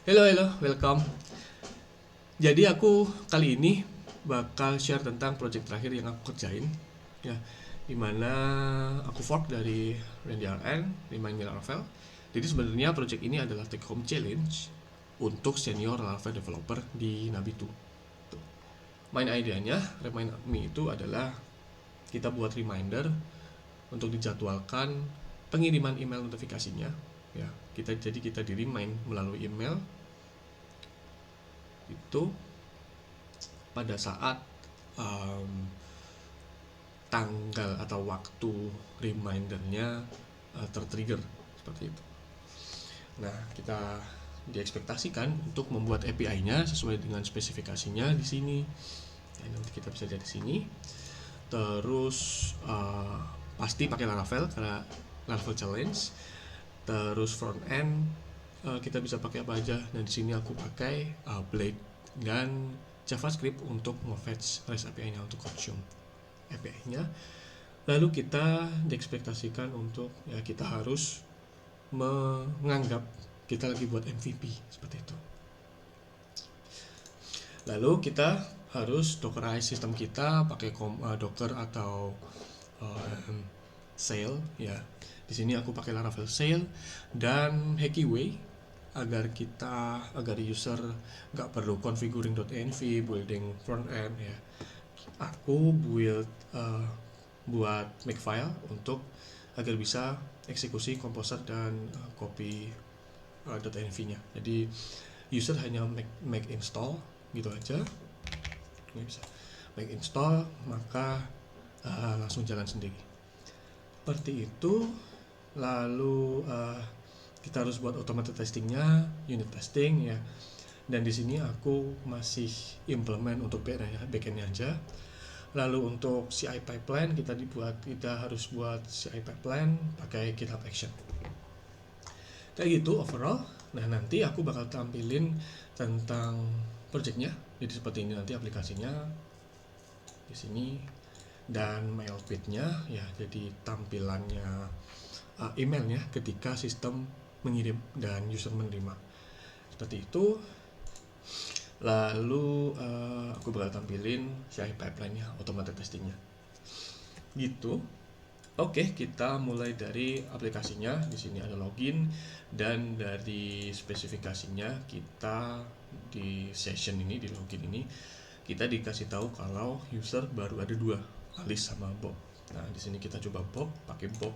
Hello, hello, welcome. Jadi aku kali ini bakal share tentang project terakhir yang aku kerjain, ya, dimana aku fork dari Randy RN, Remind Me Laravel. Jadi sebenarnya project ini adalah take home challenge untuk senior Laravel developer di Nabi 2. Tuh. Main idenya, Remind Me itu adalah kita buat reminder untuk dijadwalkan pengiriman email notifikasinya, ya. Kita di remind melalui email itu pada saat um, tanggal atau waktu remindernya tertrigger seperti itu. Nah, kita diekspektasikan untuk membuat API-nya sesuai dengan spesifikasinya di sini. Ya, nanti kita bisa lihat di sini. Terus pasti pakai Laravel karena Laravel challenge. Terus front end kita bisa pakai apa aja. Dan di sini aku pakai Blade dan JavaScript untuk nge-fetch REST API-nya untuk consume API-nya. Lalu kita diekspektasikan untuk ya kita harus menganggap kita lagi buat MVP seperti itu. Lalu kita harus dockerize sistem kita pakai Docker atau Sail ya. Di sini aku pakai Laravel Sail dan Hackway agar user nggak perlu configuring.env, building front end ya. Aku buat makefile untuk agar bisa eksekusi composer dan copy .env-nya. Jadi user hanya make install gitu aja. Ini bisa make install maka langsung jalan sendiri. Seperti itu. Lalu kita harus buat automated testingnya, unit testing ya. Dan di sini aku masih implement untuk backend-nya aja. Lalu untuk CI pipeline kita harus buat CI pipeline pakai GitHub Action. Kayak gitu overall. Nah, nanti aku bakal tampilin tentang projectnya. Jadi seperti ini nanti aplikasinya di sini dan mailpage-nya ya. Jadi tampilannya emailnya ketika sistem mengirim dan user menerima. Seperti itu. Lalu aku bakal tampilin CI pipeline-nya, automated testing-nya. Gitu. Oke, kita mulai dari aplikasinya. Di sini ada login dan dari spesifikasinya kita di session ini, di login ini kita dikasih tahu kalau user baru ada dua, Alice sama Bob. Nah, di sini kita coba Bob, pakai Bob.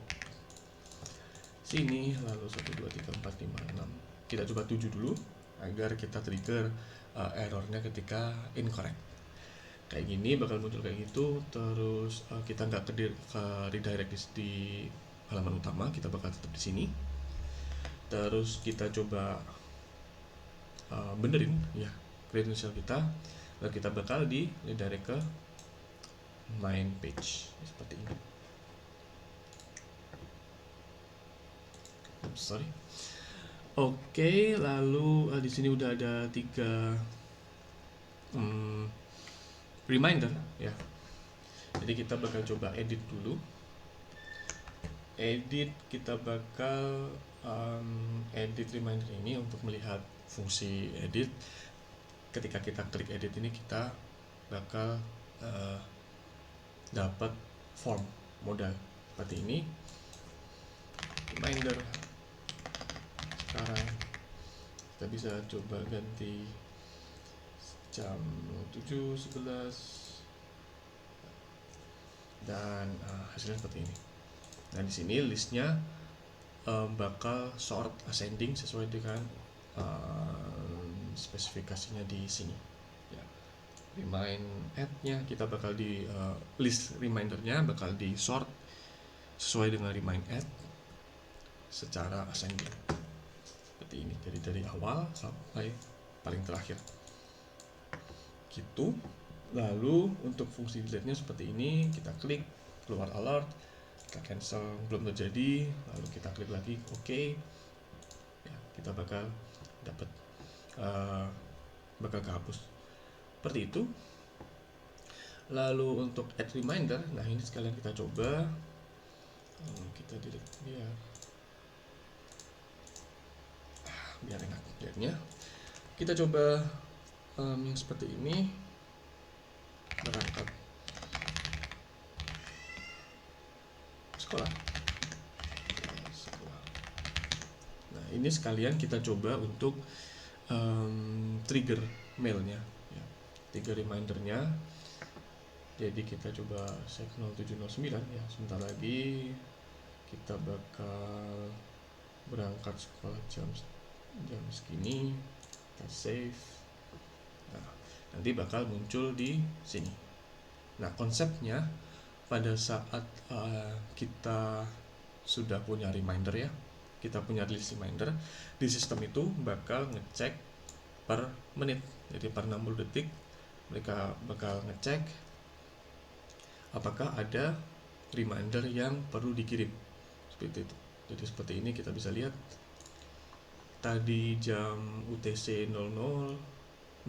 Sini lalu 1 2 3 4 5 6. Kita coba 7 dulu agar kita trigger errornya ketika incorrect. Kayak gini bakal muncul kayak gitu. Terus kita nggak ke redirect di halaman utama, kita bakal tetap di sini. Terus kita coba benerin ya credential kita, lalu kita bakal di redirect ke main page seperti ini. Oops, sorry. Oke, lalu di sini udah ada 3 reminder ya. Jadi kita bakal coba edit dulu. Kita bakal edit reminder ini untuk melihat fungsi edit. Ketika kita klik edit ini kita bakal dapat form modal seperti ini. Reminder sekarang kita bisa coba ganti jam 7.11 dan hasilnya seperti ini. Nah, di sini listnya bakal sort ascending sesuai dengan spesifikasinya di sini. Ya. Remind add-nya kita bakal di list remindernya bakal di sort sesuai dengan remind add secara ascending. Seperti ini. Jadi dari awal sampai paling terakhir. Gitu. Lalu untuk fungsi delete-nya seperti ini, kita klik keluar alert, kita cancel belum terjadi, lalu kita klik lagi OK ya, kita bakal dapat bakal kehapus seperti itu. Lalu untuk add reminder, nah ini sekalian kita coba, kita delete biar enak lihatnya. Kita coba yang seperti ini, berangkat sekolah. Nah, ini sekalian kita coba untuk trigger mailnya ya, trigger remindernya. Jadi kita coba set 0709 ya, sebentar lagi kita bakal berangkat sekolah jam segini. Kita save. Nah, nanti bakal muncul di sini. Nah, konsepnya pada saat kita sudah punya reminder ya, kita punya list reminder, di sistem itu bakal ngecek per menit. Jadi per 60 detik mereka bakal ngecek apakah ada reminder yang perlu dikirim, seperti itu. Jadi seperti ini kita bisa lihat tadi jam UTC 00:07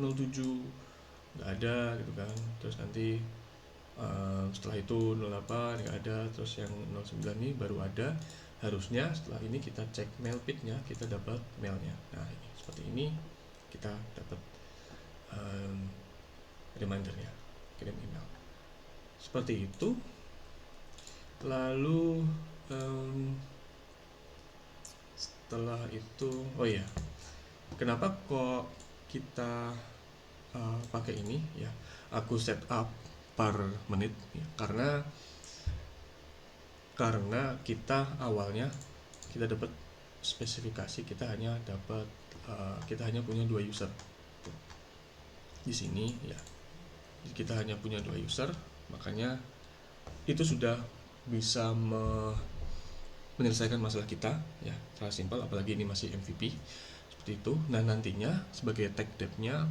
nggak ada gitu kan, terus nanti setelah itu 08 nggak ada, terus yang 09 ini baru ada. Harusnya setelah ini kita cek mail feed-nya, kita dapat mailnya. Nah, ini seperti ini kita dapat remindernya, kirim email seperti itu. Lalu setelah itu, oh iya, kenapa kok kita pakai ini ya, aku set up per menit ya, karena kita awalnya kita dapat spesifikasi, kita hanya punya 2 user di sini ya. Jadi kita hanya punya 2 user, makanya itu sudah bisa menyelesaikan masalah kita ya, terlalu simpel, apalagi ini masih MVP seperti itu. Nah, nantinya sebagai tech debt-nya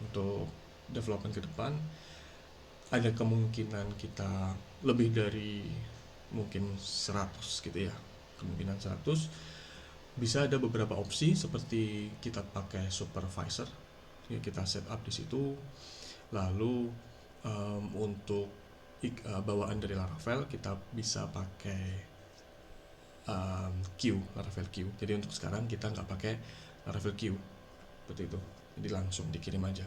untuk development ke depan ada kemungkinan kita lebih dari mungkin 100 gitu ya, kemungkinan 100. Bisa ada beberapa opsi seperti kita pakai supervisor ya, kita set up di situ. Lalu untuk bawaan dari Laravel kita bisa pakai queue, Laravel queue. Jadi untuk sekarang kita nggak pakai Laravel queue seperti itu, jadi langsung dikirim aja.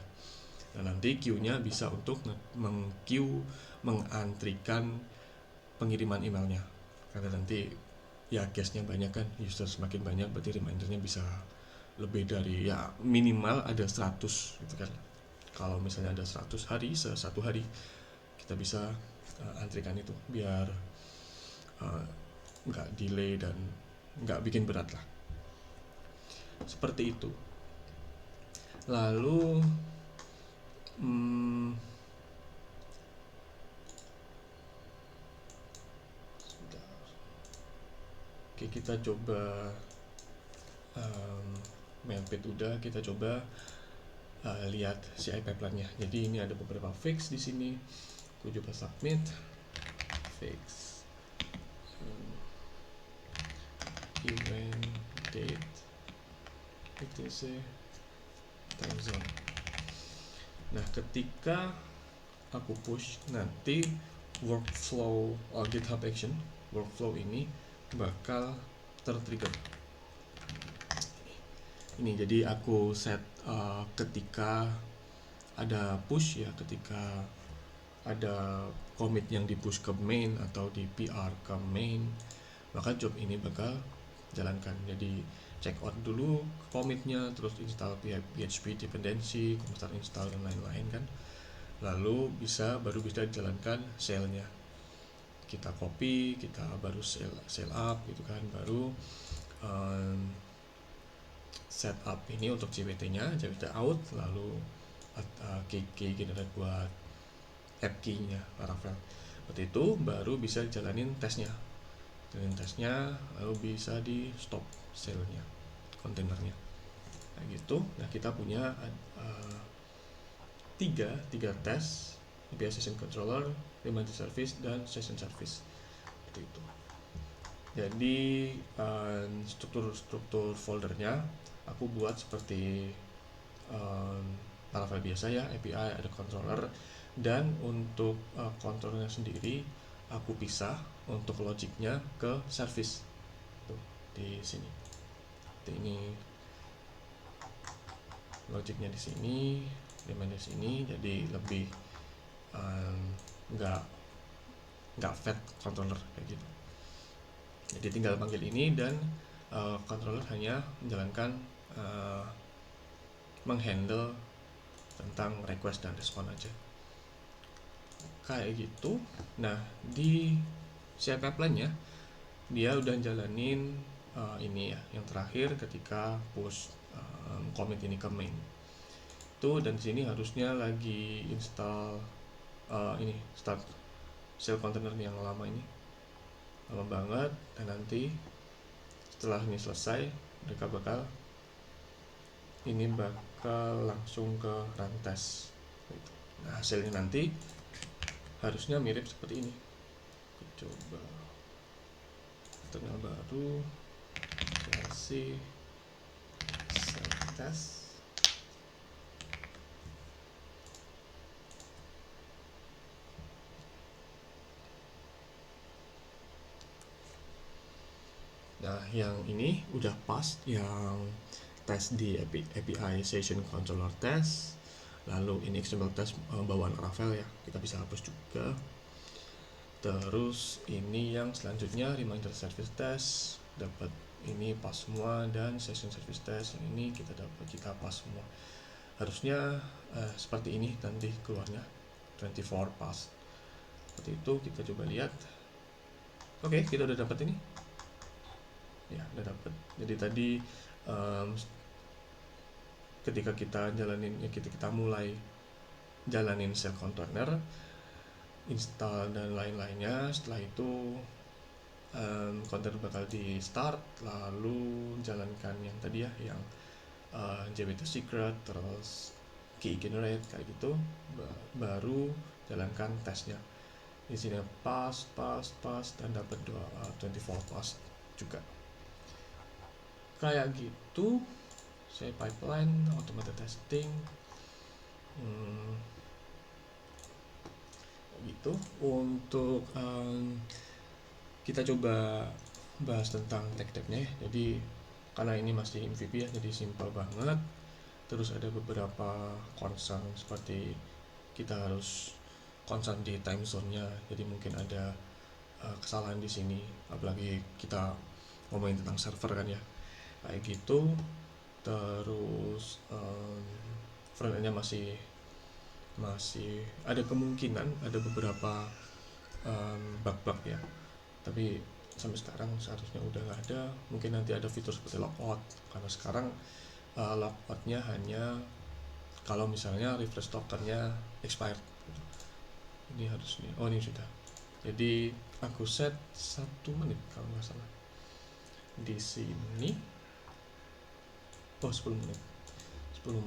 Nah, nanti queue-nya bisa untuk meng-queue, mengantrikan pengiriman emailnya, karena nanti ya case-nya banyak kan, user semakin banyak berarti remindernya bisa lebih dari ya minimal ada 100 gitu kan. Kalau misalnya ada 100 hari, satu hari kita bisa antrikan itu biar nggak delay dan nggak bikin berat lah, seperti itu. Lalu oke, kita coba mailpad udah, kita coba lihat CI pipeline-nya. Jadi ini ada beberapa fix di sini. Aku coba submit fix event date etc time zone. Nah, ketika aku push, nanti workflow GitHub action workflow ini bakal tertrigger ini. Jadi aku set ketika ada push ya, ketika ada commit yang di push ke main atau di PR ke main, maka job ini bakal jalankan. Jadi check out dulu commitnya, terus install PHP dependency, start install dan lain-lain kan. Lalu baru bisa dijalankan shell-nya. Kita copy, kita baru shell up gitu kan, baru set up ini untuk JWT-nya, JWT out, lalu key generate buat app key-nya Laravel. Seperti itu baru bisa jalanin tesnya. Lalu bisa di stop shell-nya, kontainernya. Nah, gitu. Nah, kita punya tiga tes, API Session Controller, Reminder Service, dan Session Service. Seperti itu. Jadi struktur foldernya aku buat seperti Laravel biasa ya, API, ada controller, dan untuk controllernya sendiri aku pisah untuk logiknya ke service. Tuh, di sini. Ini logiknya di sini, remind di sini, jadi lebih nggak fat controller kayak gitu. Jadi tinggal panggil ini dan controller hanya menjalankan menghandle tentang request dan respon aja kayak gitu. Nah, di CI pipeline-nya dia udah jalanin ini ya, yang terakhir ketika push commit ini ke main itu, dan sini harusnya lagi install ini start shell container yang lama ini, lama banget, dan nanti setelah ini selesai mereka bakal langsung ke run test gitu. Nah, hasilnya nanti harusnya mirip seperti ini. Coba terminal baru CLC self test. Nah, yang ini udah pas, yang tes di API Session Controller Test. Lalu ini XML test bawaan Ravel ya, kita bisa hapus juga. Terus ini yang selanjutnya reminder service test, dapat ini pas semua, dan session service test yang ini kita pas semua. Harusnya seperti ini nanti keluarnya 24 pas. Seperti itu, kita coba lihat. Oke, kita udah dapat ini. Ya, udah dapat. Jadi tadi ketika kita mulai jalanin shell container, install dan lain-lainnya, setelah itu container bakal di start, lalu jalankan yang tadi ya, yang JWT secret, terus key generate kayak gitu, baru jalankan tesnya. Di sini pas dan dapat 24 pas juga kayak gitu. Saya pipeline automated testing gitu. Untuk kita coba bahas tentang tag-tagnya ya. Jadi karena ini masih MVP ya, jadi simple banget. Terus ada beberapa concern seperti kita harus concern di time zone-nya, jadi mungkin ada kesalahan di sini, apalagi kita ngomongin tentang server kan ya, kayak gitu. Terus front-end-nya masih ada kemungkinan ada beberapa bug-bug ya, tapi sampai sekarang seharusnya udah nggak ada. Mungkin nanti ada fitur seperti logout, karena sekarang logoutnya hanya kalau misalnya refresh tokennya expired. Ini harusnya, oh ini sudah, jadi aku set 1 menit kalau nggak salah di sini. Oh, 10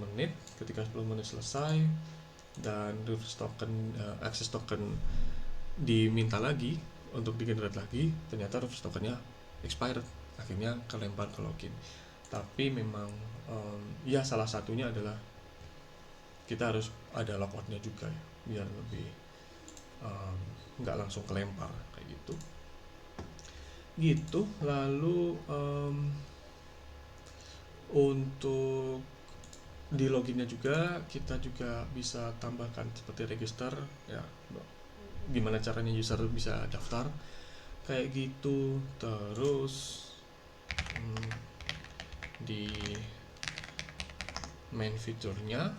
menit. Ketika 10 menit selesai dan refresh token, access token diminta lagi untuk digenerate lagi, ternyata refresh tokennya expired, akhirnya kelempar ke login. Tapi memang ya salah satunya adalah kita harus ada logoutnya juga ya, biar lebih nggak langsung kelempar kayak gitu. Lalu untuk di loginnya juga kita juga bisa tambahkan seperti register ya, gimana caranya user bisa daftar kayak gitu. Terus di main fiturnya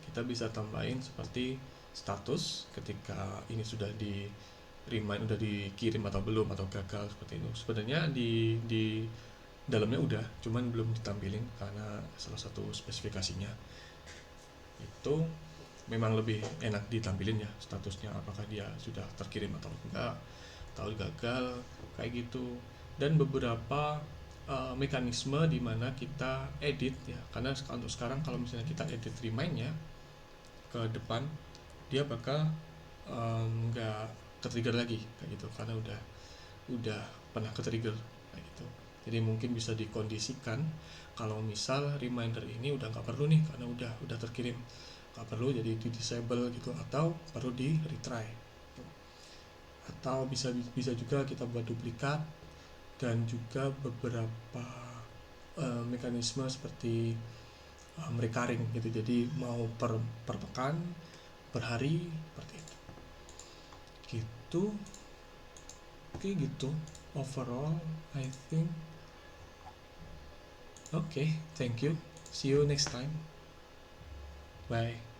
kita bisa tambahin seperti status ketika ini sudah di remind, udah dikirim atau belum, atau gagal seperti itu. Sebenarnya di dalamnya udah, cuman belum ditampilin karena salah satu spesifikasinya itu memang lebih enak ditampilin ya statusnya, apakah dia sudah terkirim atau enggak, atau gagal kayak gitu. Dan beberapa mekanisme di mana kita edit ya, karena untuk sekarang kalau misalnya kita edit remind-nya ke depan, dia bakal nggak ke-trigger lagi kayak gitu, karena udah pernah ke-trigger kayak gitu. Jadi mungkin bisa dikondisikan kalau misal reminder ini udah nggak perlu nih karena udah terkirim, nggak perlu, jadi di disable gitu, atau perlu di retry. Atau bisa juga kita buat duplikat, dan juga beberapa mekanisme seperti recurring gitu, jadi mau per pekan, per hari, seperti itu gitu. Oke gitu, overall I think okay, thank you, see you next time, bye.